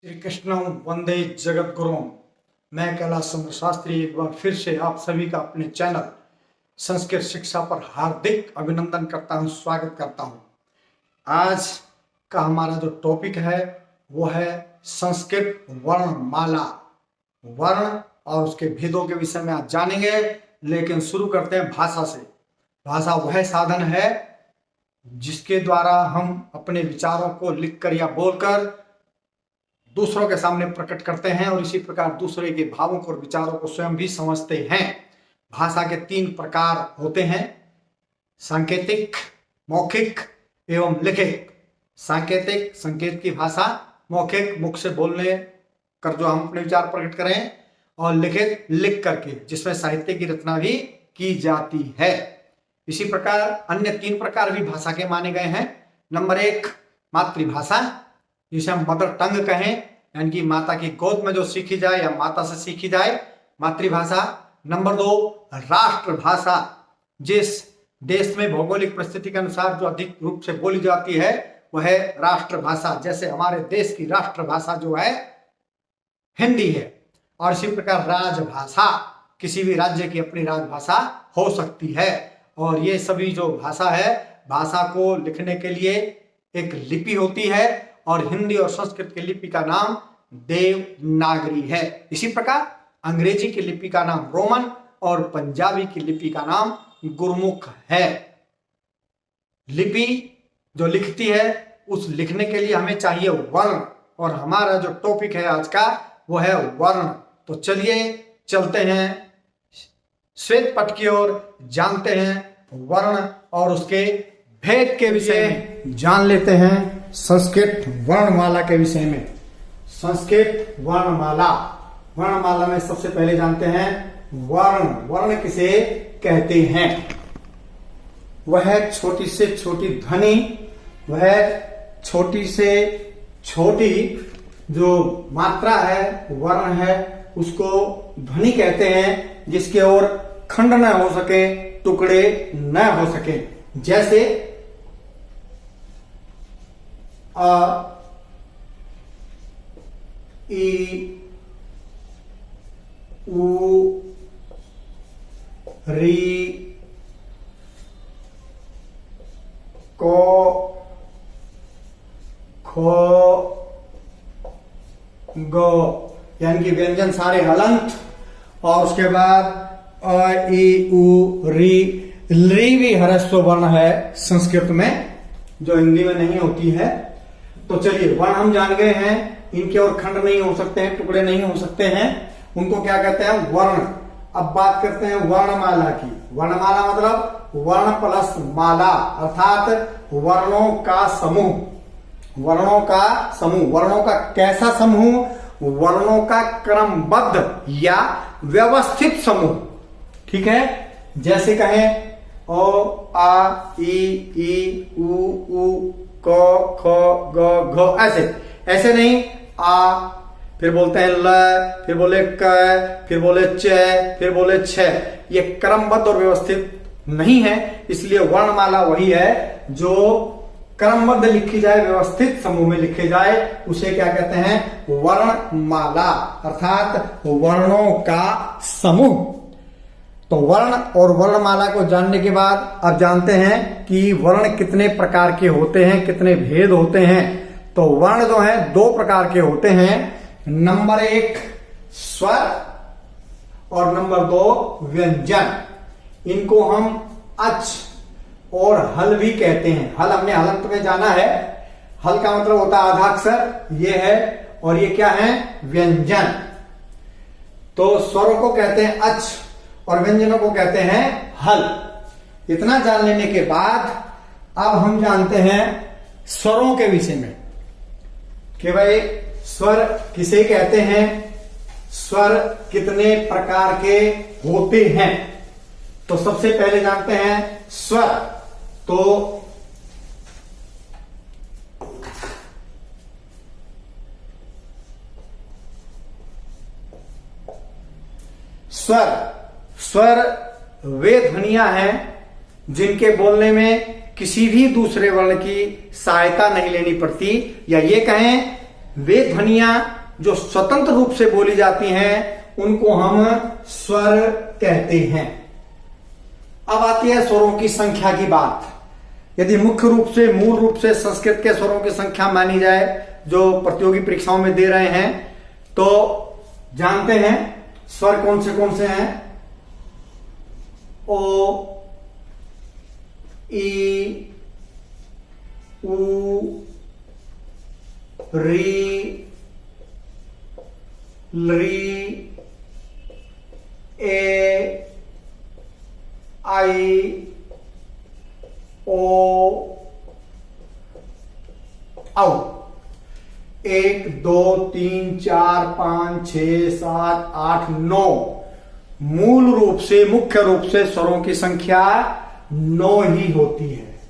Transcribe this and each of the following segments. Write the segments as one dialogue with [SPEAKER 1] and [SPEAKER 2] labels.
[SPEAKER 1] श्री कृष्ण वंदे जगत गुरु। मैं कैलाश चंद्र शास्त्री एक बार फिर से आप सभी का अपने चैनल संस्कृत शिक्षा पर हार्दिक अभिनंदन करता हूं, स्वागत करता हूं। आज का हमारा जो टॉपिक है वो है संस्कृत वर्णमाला। वर्ण और उसके भेदों के विषय में आज जानेंगे, लेकिन शुरू करते हैं भाषा से। भाषा वह साधन है जिसके द्वारा हम अपने विचारों को लिखकर या बोलकर दूसरों के सामने प्रकट करते हैं और इसी प्रकार दूसरे के भावों को और विचारों को स्वयं भी समझते हैं। भाषा के 3 प्रकार होते हैं, सांकेतिक, मौखिक एवं लिखित। सांकेतिक संकेत की भाषा, मौखिक मुख से बोलने कर जो हम अपने विचार प्रकट करें, और लिखित लिख करके जिसमें साहित्य की रचना भी की जाती है। इसी प्रकार अन्य 3 प्रकार भी भाषा के माने गए हैं। नंबर 1 मातृभाषा, जिसे हम मदर टंग कहें, यानी कि माता की गोद में जो सीखी जाए या माता से सीखी जाए, मातृभाषा। नंबर 2 राष्ट्रभाषा, जिस देश में भौगोलिक परिस्थिति के अनुसार जो अधिक रूप से बोली जाती है वह है राष्ट्रभाषा। जैसे हमारे देश की राष्ट्रभाषा जो है हिंदी है। और इसी प्रकार राजभाषा, किसी भी राज्य की अपनी राजभाषा हो सकती है। और ये सभी जो भाषा है, भाषा को लिखने के लिए एक लिपि होती है, और हिंदी और संस्कृत की लिपि का नाम देवनागरी है। इसी प्रकार अंग्रेजी की लिपि का नाम रोमन और पंजाबी की लिपि का नाम गुरमुख है। लिपि जो लिखती है, उस लिखने के लिए हमें चाहिए वर्ण, और हमारा जो टॉपिक है आज का वो है वर्ण। तो चलिए चलते हैं श्वेत पट की ओर, जानते हैं वर्ण और उसके भेद के विषय में, जान लेते हैं संस्कृत वर्णमाला के विषय में। संस्कृत वर्णमाला, वर्णमाला में सबसे पहले जानते हैं वर्ण। वर्ण किसे कहते हैं? वह छोटी से छोटी ध्वनि, वह छोटी से छोटी जो मात्रा है, वर्ण है, उसको ध्वनि कहते हैं, जिसके ओर खंड न हो सके, टुकड़े न हो सके। जैसे अ, ई, उ, री, को, खो, गो, यानी कि व्यंजन सारे हलंत। और उसके बाद अ, ई, उ, री। री भी ह्रस्व वर्ण है संस्कृत में, जो हिंदी में नहीं होती है। तो चलिए, वर्ण हम जान गए हैं, इनके और खंड नहीं हो सकते हैं, टुकड़े नहीं हो सकते हैं, उनको क्या कहते हैं? वर्ण। अब बात करते हैं वर्णमाला की। वर्णमाला मतलब वर्ण प्लस माला, अर्थात वर्णों का समूह। वर्णों का समूह। वर्णों का कैसा समूह? वर्णों का क्रमबद्ध या व्यवस्थित समूह। ठीक है, जैसे कहें ओ, आ, ई, उ, क, ख, ग, घ, ऐसे नहीं। आ, फिर बोलते हैं ल, फिर बोले क, फिर बोले च, फिर बोले छ। ये क्रमबद्ध और व्यवस्थित नहीं है, इसलिए वर्णमाला वही है जो क्रमबद्ध लिखी जाए, व्यवस्थित समूह में लिखे जाए, उसे क्या कहते हैं? वर्णमाला, अर्थात वर्णों का समूह। तो वर्ण और वर्णमाला को जानने के बाद अब जानते हैं कि वर्ण कितने प्रकार के होते हैं, कितने भेद होते हैं। तो वर्ण जो है 2 प्रकार के होते हैं। नंबर 1 स्वर और नंबर 2 व्यंजन। इनको हम अच और हल भी कहते हैं। हल हमने हलंत में जाना है। हल का मतलब होता है आधाक्षर, ये है, और ये क्या है? व्यंजन। तो स्वरों को कहते हैं अच और व्यंजनों को कहते हैं हल। इतना जान लेने के बाद अब हम जानते हैं स्वरों के विषय में कि भाई स्वर किसे कहते हैं, स्वर कितने प्रकार के होते हैं। तो सबसे पहले जानते हैं स्वर। तो स्वर वे ध्वनियां हैं जिनके बोलने में किसी भी दूसरे वर्ण की सहायता नहीं लेनी पड़ती, या ये कहें वे ध्वनियां जो स्वतंत्र रूप से बोली जाती हैं उनको हम स्वर कहते हैं। अब आती है स्वरों की संख्या की बात। यदि मुख्य रूप से मूल रूप से संस्कृत के स्वरों की संख्या मानी जाए जो प्रतियोगी परीक्षाओं में दे रहे हैं तो जानते हैं स्वर कौन से हैं। ओ, ई, उ, री, ली, ए, आई, ओ, औ। 1 2 3 4 5 6 7 8 9 मूल रूप से मुख्य रूप से स्वरों की संख्या 9 ही होती है।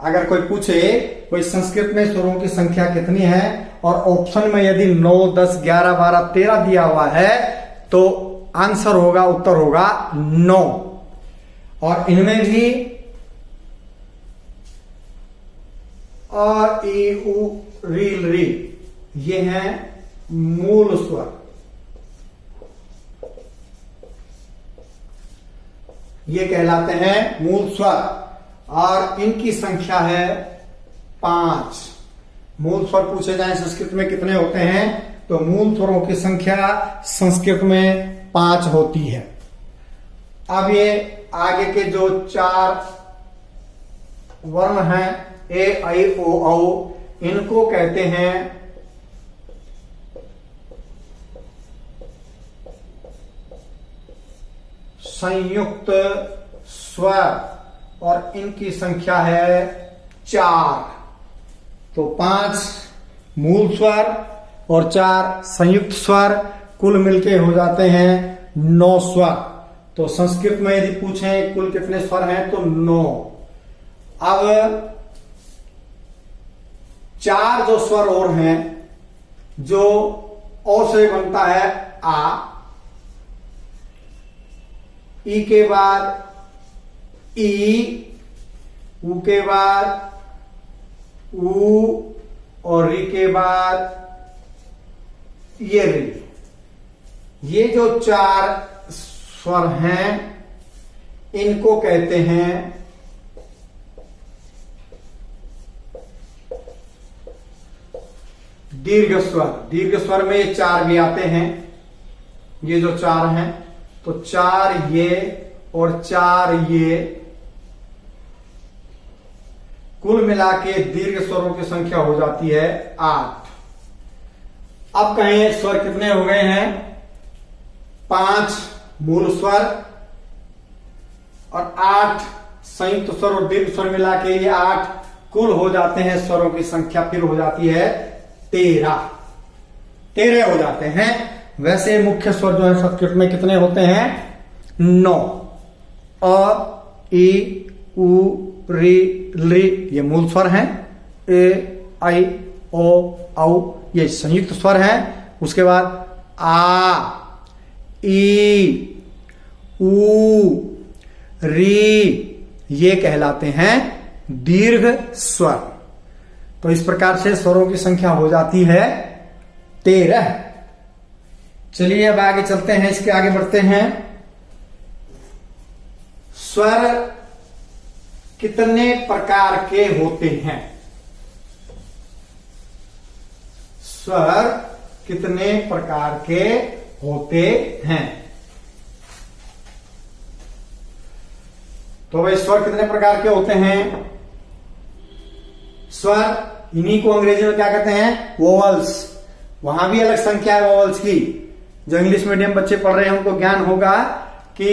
[SPEAKER 1] अगर कोई पूछे कोई संस्कृत में स्वरों की संख्या कितनी है और ऑप्शन में यदि 9 10 11 12 13 दिया हुआ है तो आंसर होगा, उत्तर होगा 9। और इनमें भी अ, ई, उ, री, री ये हैं मूल स्वर। ये कहलाते हैं मूल स्वर और इनकी संख्या है 5। मूल स्वर पूछे जाएं संस्कृत में कितने होते हैं तो मूल स्वरों की संख्या संस्कृत में 5 होती है। अब ये आगे के जो 4 वर्ण हैं ए, आई, ओ, औ, इनको कहते हैं संयुक्त स्वर और इनकी संख्या है 4। तो 5 मूल स्वर और 4 संयुक्त स्वर कुल मिलके हो जाते हैं 9 स्वर। तो संस्कृत में यदि पूछें कुल कितने स्वर हैं तो 9। अब 4 जो स्वर और हैं जो ओ से बनता है आ, ई के बाद ई, उ के बाद उ और री के बाद ये री। ये जो 4 स्वर हैं इनको कहते हैं दीर्घ स्वर। दीर्घ स्वर में ये 4 भी आते हैं। ये जो 4 हैं तो 4 ये और 4 ये कुल मिला के दीर्घ स्वरों की संख्या हो जाती है 8। अब कहें स्वर कितने हो गए हैं? 5 मूल स्वर और 8 संयुक्त स्वर और दीर्घ स्वर मिला के ये 8 कुल हो जाते हैं। स्वरों की संख्या फिर हो जाती है 13 हो जाते हैं। वैसे मुख्य स्वर जो है संस्कृत में कितने होते हैं? 9। अ, ई, उ, री, ली ये मूल स्वर हैं। ए, आई, ओ, औ ये संयुक्त स्वर हैं। उसके बाद आ, ई, उ, री ये कहलाते हैं दीर्घ स्वर। तो इस प्रकार से स्वरों की संख्या हो जाती है 13। चलिए अब आगे चलते हैं, इसके आगे बढ़ते हैं। स्वर कितने प्रकार के होते हैं? स्वर कितने प्रकार के होते हैं? तो भाई स्वर कितने प्रकार के होते हैं? स्वर इन्हीं को अंग्रेजी में क्या कहते हैं? वोवल्स। वहां भी अलग संख्या है वोवल्स की। जो इंग्लिश मीडियम बच्चे पढ़ रहे हैं उनको ज्ञान होगा कि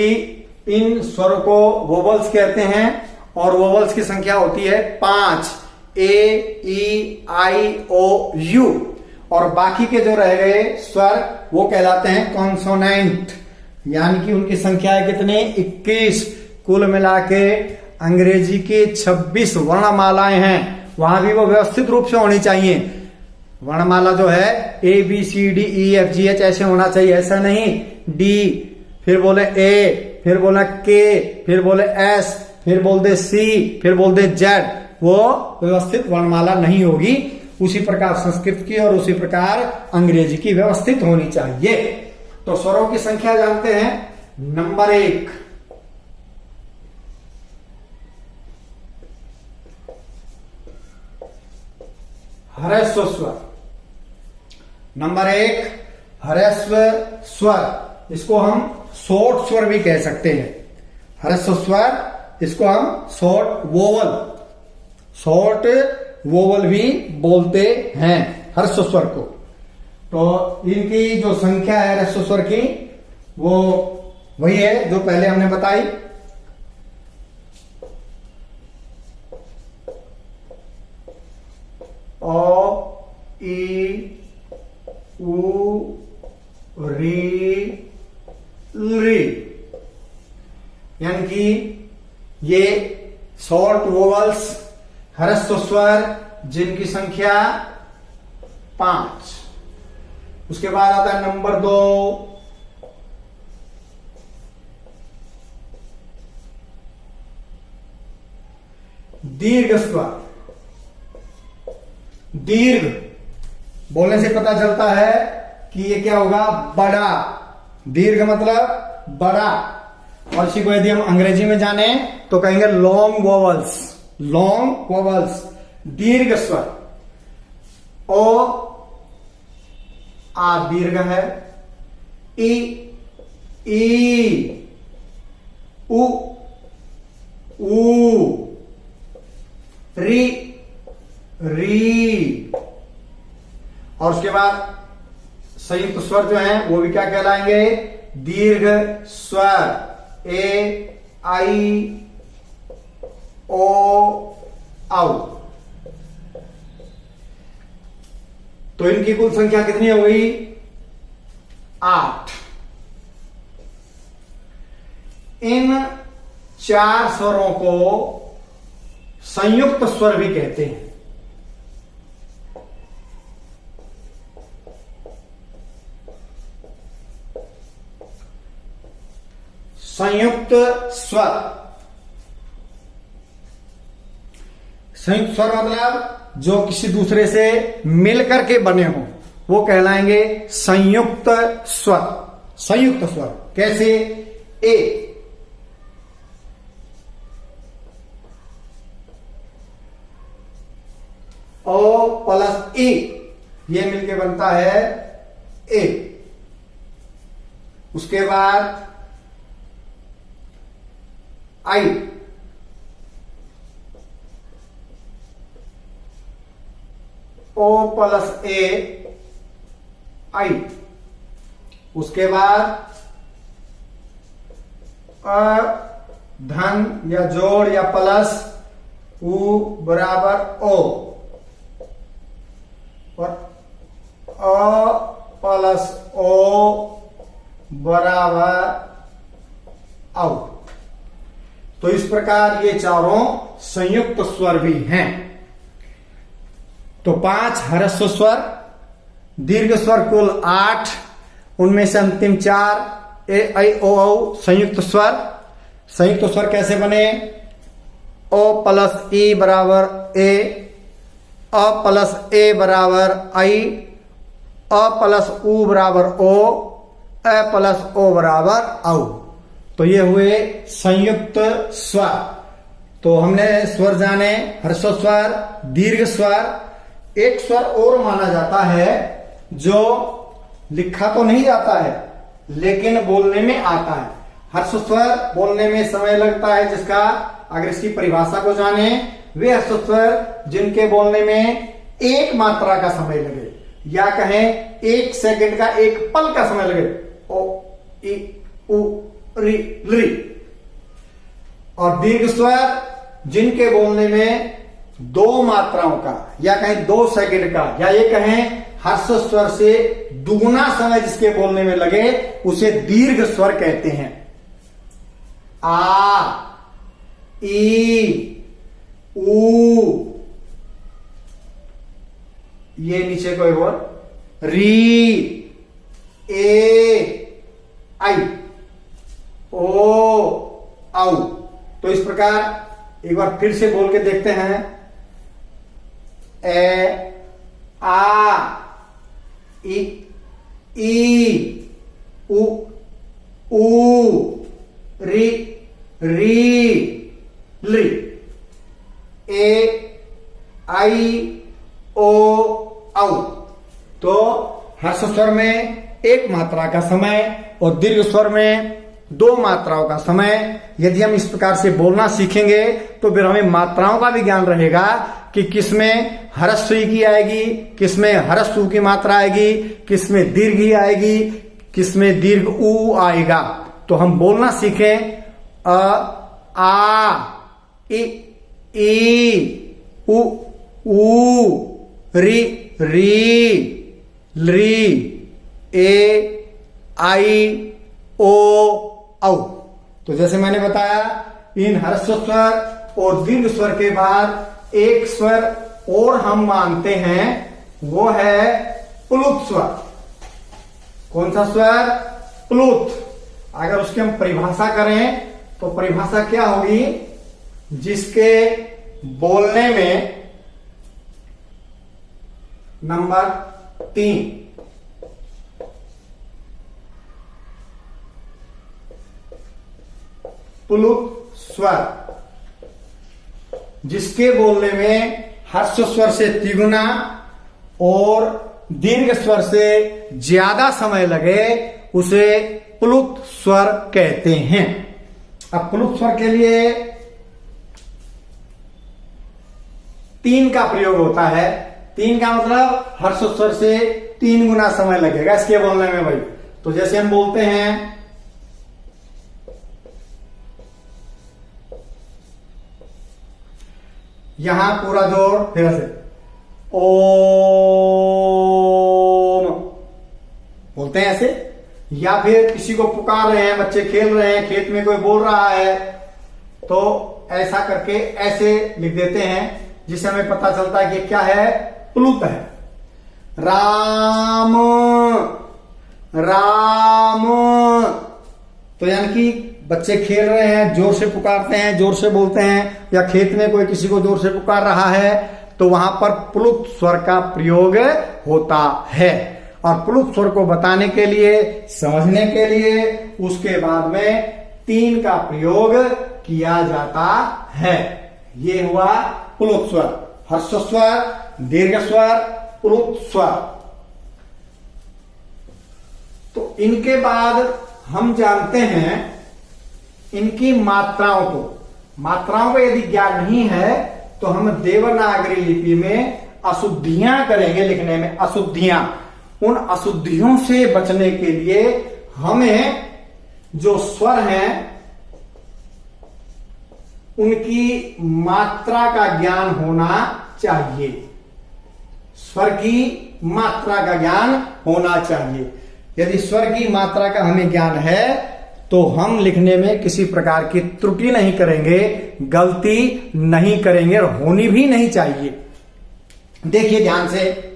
[SPEAKER 1] इन स्वरों को वोवल्स कहते हैं और वोवल्स की संख्या होती है 5। ए, ई, आई, ओ, यू। और बाकी के जो रह गए स्वर वो कहलाते हैं कॉन्सोनेंट, यानी कि उनकी संख्या है कितने? 21। कुल मिला के अंग्रेजी के 26 वर्णमालाएं हैं। वहां भी वो व्यवस्थित रूप से होनी चाहिए। वर्णमाला जो है ए, बी, सी, डी, ई, एफ, जी, एच ऐसे होना चाहिए। ऐसा नहीं डी, फिर बोले ए, फिर बोला के, फिर बोले एस, फिर बोल दे सी, फिर बोल दे जेड। वो व्यवस्थित वर्णमाला नहीं होगी। उसी प्रकार संस्कृत की और उसी प्रकार अंग्रेजी की व्यवस्थित होनी चाहिए। तो स्वरों की संख्या जानते हैं। नंबर 1 ह्रस्व स्वर। नंबर 1 ह्रस्व स्वर, इसको हम शॉर्ट स्वर भी कह सकते हैं। ह्रस्व स्वर, इसको हम शॉर्ट वोवल भी बोलते हैं ह्रस्व स्वर को। तो इनकी जो संख्या है ह्रस्व स्वर की, वो वही है जो पहले हमने बताई। ओ, ई, उ, री, ली, यानी कि ये शॉर्ट वोवल्स ह्रस्व स्वर जिनकी संख्या 5। उसके बाद आता है नंबर 2 दीर्घ स्वर। दीर्घ बोलने से पता चलता है कि ये क्या होगा, बड़ा। दीर्घ मतलब बड़ा। और इसी को यदि हम अंग्रेजी में जाने तो कहेंगे लॉन्ग वोवल्स। लॉन्ग वोवल्स, दीर्घ स्वर। ओ, आ दीर्घ है। ई, उ, री, और उसके बाद संयुक्त स्वर जो हैं वो भी क्या कहलाएंगे, दीर्घ स्वर। ए, आई, ओ, औ। तो इनकी कुल संख्या कितनी हो गई, 8। इन 4 स्वरों को संयुक्त स्वर भी कहते हैं। संयुक्त स्वर। संयुक्त स्वर मतलब जो किसी दूसरे से मिलकर के बने हो, वो कहलाएंगे संयुक्त स्वर। संयुक्त स्वर कैसे, ए, ओ प्लस ई, ये मिलके बनता है ए। उसके बाद आई, ओ प्लस ए, आई। उसके बाद अ, धन या जोड़ या प्लस उ बराबर ओ, और अ प्लस ओ बराबर औ। तो इस प्रकार ये चारों संयुक्त स्वर भी हैं। तो 5 ह्रस्व स्वर, दीर्घ स्वर कुल 8, उनमें से अंतिम 4 ए, आई, ओ, औ संयुक्त स्वर। संयुक्त स्वर कैसे बने, ओ प्लस ई बराबर ए, अ प्लस ए बराबर आई, अ प्लस उ बराबर ओ, अ प्लस ओ बराबर औ। तो ये हुए संयुक्त स्वर। तो हमने स्वर जाने, ह्रस्व स्वर, दीर्घ स्वर। एक स्वर और माना जाता है जो लिखा तो नहीं जाता है लेकिन बोलने में आता है। ह्रस्व स्वर बोलने में समय लगता है, जिसका अगर इसकी परिभाषा को जाने, वे ह्रस्व स्वर जिनके बोलने में 1 मात्रा का समय लगे, या कहें 1 सेकंड का, 1 पल का समय लगे। ओ, ई, उ, री, ली। और दीर्घ स्वर जिनके बोलने में 2 मात्राओं का, या कहें 2 सेकंड का, या ये कहें ह्रस्व स्वर से दुगुना समय जिसके बोलने में लगे, उसे दीर्घ स्वर कहते हैं। आ, ई, उ, ये नीचे को एक और, री, ए, आई, ओ, औ। तो इस प्रकार एक बार फिर से बोल के देखते हैं। ए, आ, इ, ई, उ, री, ली, ए, आई, ओ, औ। तो हर्ष स्वर में एक मात्रा का समय और दीर्घ स्वर में दो मात्राओं का समय। यदि हम इस प्रकार से बोलना सीखेंगे तो फिर हमें मात्राओं का भी ज्ञान रहेगा कि किसमें हरस्व की आएगी, किसमें हरस्व की मात्रा आएगी, किसमें दीर्घ ही आएगी, किसमें दीर्घ उ आएगा। तो हम बोलना सीखें अ, आ, इ, ई, उ, री, ली, ए, आई, ओ, औ। तो जैसे मैंने बताया, इन हर्ष स्वर और दीर्घ स्वर के बाद एक स्वर और हम मानते हैं, वो है प्लुत स्वर। कौन सा स्वर? प्लुत। अगर उसकी हम परिभाषा करें तो परिभाषा क्या होगी? जिसके बोलने में नंबर 3 प्लुत स्वर, जिसके बोलने में हर्ष स्वर से तिगुना और दीर्घ स्वर से ज्यादा समय लगे, उसे प्लुत स्वर कहते हैं। अब प्लुत स्वर के लिए 3 का प्रयोग होता है। 3 का मतलब हर्ष स्वर से 3 गुना समय लगेगा इसके बोलने में भाई। तो जैसे हम बोलते हैं यहां पूरा जोर, फिर से ओम बोलते हैं ऐसे। या फिर किसी को पुकार रहे हैं, बच्चे खेल रहे हैं, खेत में कोई बोल रहा है, तो ऐसा करके ऐसे लिख देते हैं, जिससे हमें पता चलता है कि क्या है, प्लुत है। राम, राम। तो यानी कि बच्चे खेल रहे हैं, जोर से पुकारते हैं, जोर से बोलते हैं, या खेत में कोई किसी को जोर से पुकार रहा है, तो वहां पर प्लुत स्वर का प्रयोग होता है। और प्लुत स्वर को बताने के लिए, समझने के लिए उसके बाद में 3 का प्रयोग किया जाता है। ये हुआ प्लुत स्वर। हर्ष स्वर, दीर्घ स्वर, प्लुत स्वर। तो इनके बाद हम जानते हैं इनकी मात्राओं को। मात्राओं का यदि ज्ञान नहीं है तो हम देवनागरी लिपि में अशुद्धियां करेंगे लिखने में, अशुद्धियां। उन अशुद्धियों से बचने के लिए हमें जो स्वर हैं उनकी मात्रा का ज्ञान होना चाहिए। स्वर की मात्रा का ज्ञान होना चाहिए। यदि स्वर की मात्रा का हमें ज्ञान है तो हम लिखने में किसी प्रकार की त्रुटि नहीं करेंगे, गलती नहीं करेंगे, और होनी भी नहीं चाहिए। देखिए ध्यान से,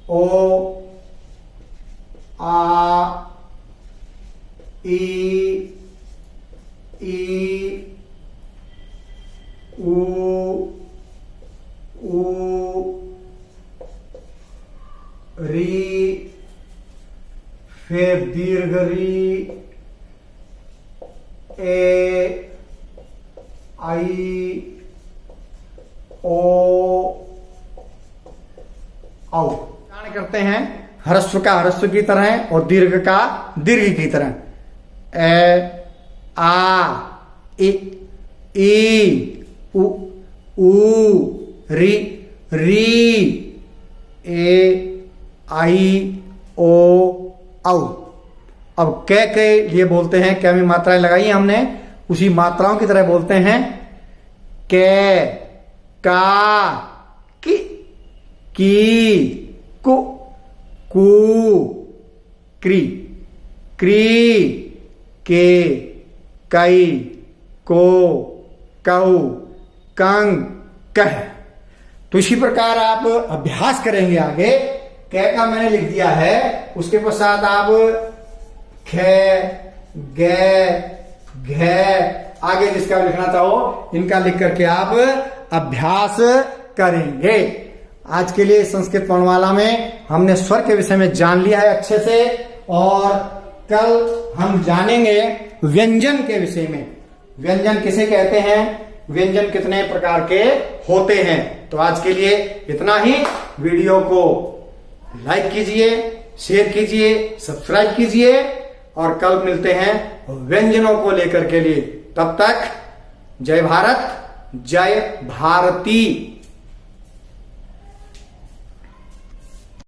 [SPEAKER 1] ओ, आ, ई, उ, री, फिर दीर्घ री, ए, आई, ओ, औ। करते हैं ह्रस्व का ह्रस्व की तरह और दीर्घ का दीर्घ की तरह। ए, आ, ई, उ, री, ए, आई, ओ, औ। अब कै के लिए बोलते हैं, कै में मात्राएं लगाई हमने, उसी मात्राओं की तरह बोलते हैं। कै, का, की, कु, क्री, के, कई, को, कऊ, कंग, कह। तो इसी प्रकार आप अभ्यास करेंगे आगे। कै का मैंने लिख दिया है, उसके पश्चात आप खे, गे, घे, आगे जिसका लिखना चाहो इनका लिख करके आप अभ्यास करेंगे। आज के लिए संस्कृत वर्णमाला में हमने स्वर के विषय में जान लिया है अच्छे से, और कल हम जानेंगे व्यंजन के विषय में। व्यंजन किसे कहते हैं, व्यंजन कितने प्रकार के होते हैं। तो आज के लिए इतना ही। वीडियो को लाइक कीजिए, शेयर कीजिए, सब्सक्राइब कीजिए, और कल मिलते हैं व्यंजनों को लेकर के लिए। तब तक जय भारत, जय भारती।